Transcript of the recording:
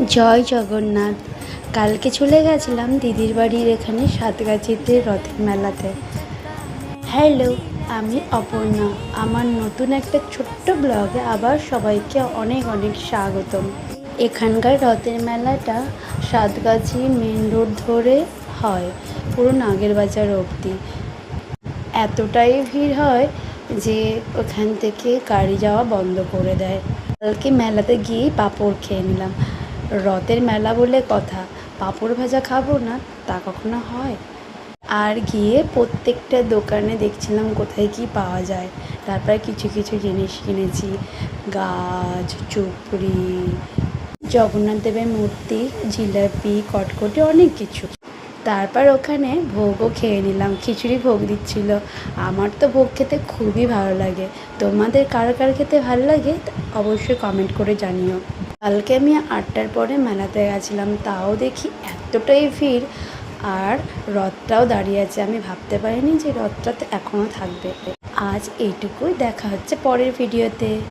জয় জগন্নাথ। কালকে চলে গেছিলাম দিদির বাড়ির এখানে সাতগাছিতে রথের মেলাতে। হ্যালো, আমি অপর্ণা। আমার নতুন একটা ছোট্ট ব্লগে আবার সবাইকে অনেক অনেক স্বাগতম। এখানকার রথের মেলাটা সাতগাছি মেন রোড ধরে হয়, পুরো নাগের বাজার অবধি। এতটাই ভিড় হয় যে ওখান থেকে গাড়ি যাওয়া বন্ধ করে দেয়। কালকে মেলাতে গিয়েই পাঁপড় খেয়ে নিলাম। রথের মেলা বলে কথা, পাঁপড় ভাজা খাবো না তা কখনো হয়? আর গিয়ে প্রত্যেকটা দোকানে দেখছিলাম কোথায় কি পাওয়া যায়। তারপরে কিছু কিছু জিনিস কিনেছি, গাছ, চুপড়ি, জগন্নাথ দেবের মূর্তি, জিলাপি, কটকটি, অনেক কিছু। তারপর ওখানে ভোগও খেয়ে নিলাম, খিচুড়ি ভোগ দিচ্ছিল। আমার তো ভোগ খেতে খুবই ভালো লাগে। তোমাদের কার কার খেতে ভালো লাগে অবশ্যই কমেন্ট করে জানিও। কালকে আমি 8টার পরে মেলাতে গেছিলাম, তাও দেখি এতটাই ভিড়। আর রথটাও দাঁড়িয়ে আছে, আমি ভাবতে পারিনি যে রথটা তো এখনও থাকবে। আজ এইটুকুই, দেখা হচ্ছে পরের ভিডিওতে।